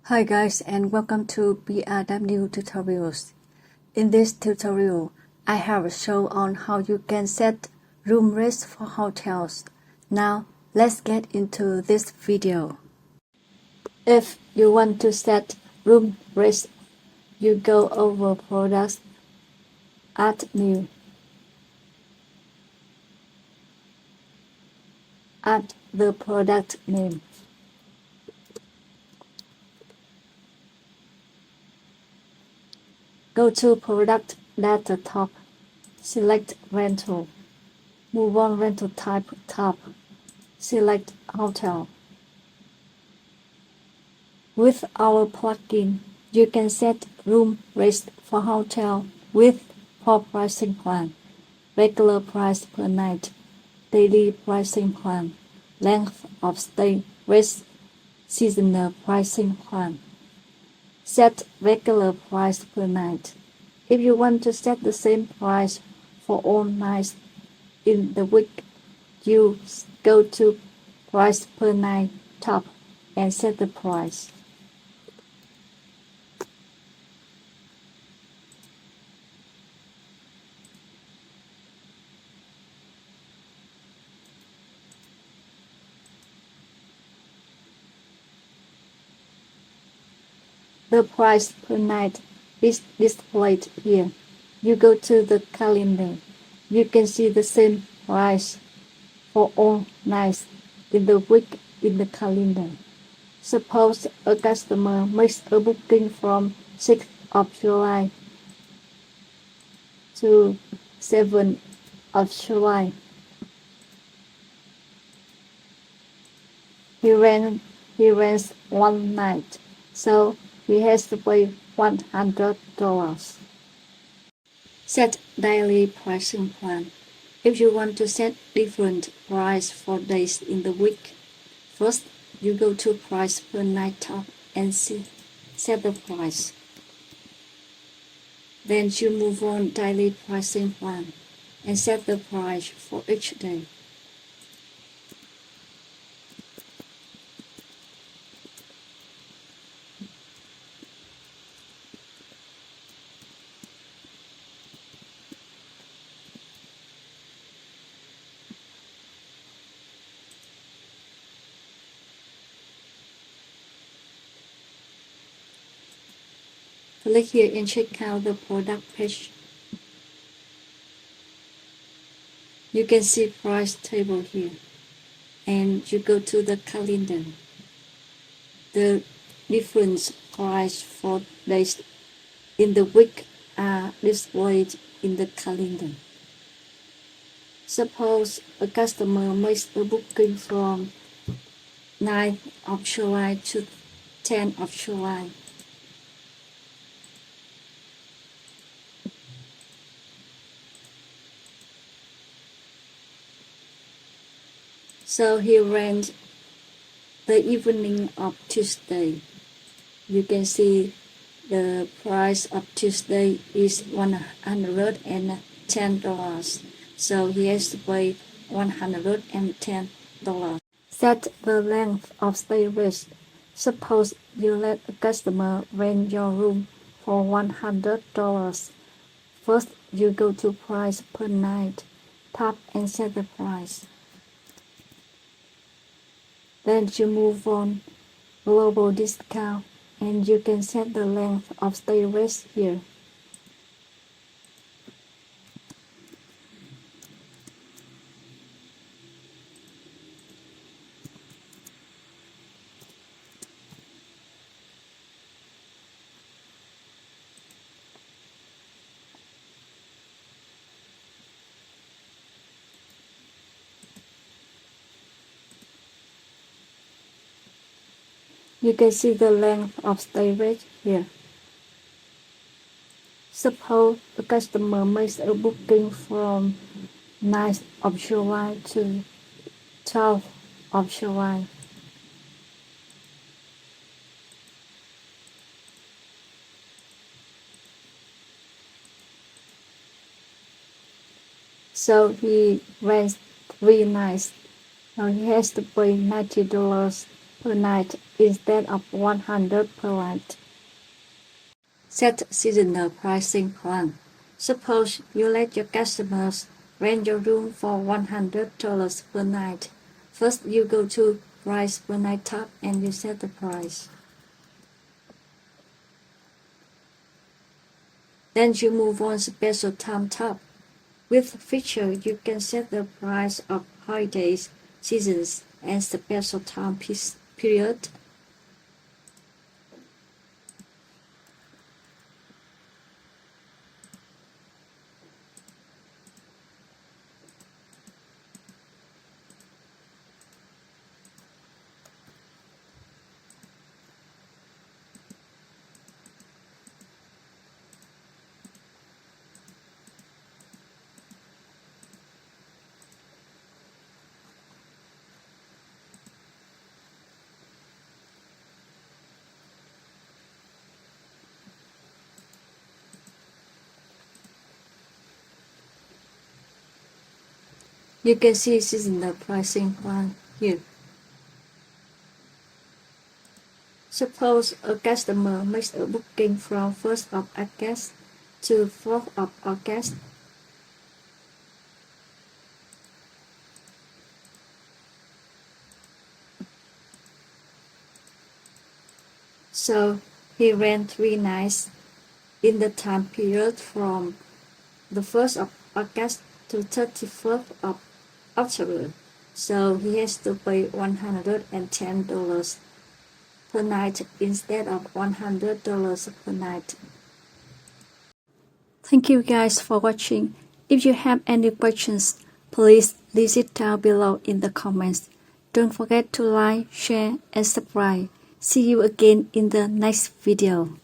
Hi guys, and welcome to BRW tutorials. In this tutorial, I have a show on how you can set room rates for hotels. Now, let's get into this video. If you want to set room rates, you go over Products, Add New. Add the product name. Go to Product Data tab. Select Rental. Move on Rental Type tab. Select Hotel. With our plugin, you can set room rates for hotel with 4 pricing plan: regular price per night, daily pricing plan, length of stay rates, seasonal pricing plan. Set regular price per night. If you want to set the same price for all nights in the week, you go to Price per Night tab and set the price. The price per night is displayed here. You go to the calendar. You can see the same price for all nights in the week in the calendar. Suppose a customer makes a booking from 6th of July to 7th of July. He rents one night, so he has to pay $100. Set daily pricing plan. If you want to set different price for days in the week, first you go to Price per Night tab and set the price. Then you move on Daily Pricing Plan and set the price for each day. Click here and check out the product page. You can see price table here, and you go to the calendar. The different price for days in the week are displayed in the calendar. Suppose a customer makes a booking from 9th of July to 10th of July. So he rents the evening of Tuesday. You can see the price of Tuesday is $110. So he has to pay $110. Set the length of stay rate. Suppose you let a customer rent your room for $100. First, you go to Price per Night tab and set the price. Then you move on Global Discount and you can set the length of stay rate here. You can see the length of stay rate here. Suppose a customer makes a booking from 9th of July to 12th of July. So he rents 3 nights. Now he has to pay $90 per night instead of 100 per night. Set seasonal pricing plan. Suppose you let your customers rent your room for $100 per night. First, you go to Price per Night tab and you set the price. Then you move on Special Time tab. With feature, you can set the price of holidays, seasons, and special time period. You can see seasonal pricing plan here. Suppose a customer makes a booking from 1st of August to 4th of August. So he rent 3 nights in the time period from the 1st of August to 31st of October. So he has to pay $110 per night instead of $100 per night. Thank you guys for watching. If you have any questions, please leave it down below in the comments. Don't forget to like, share, and subscribe. See you again in the next video.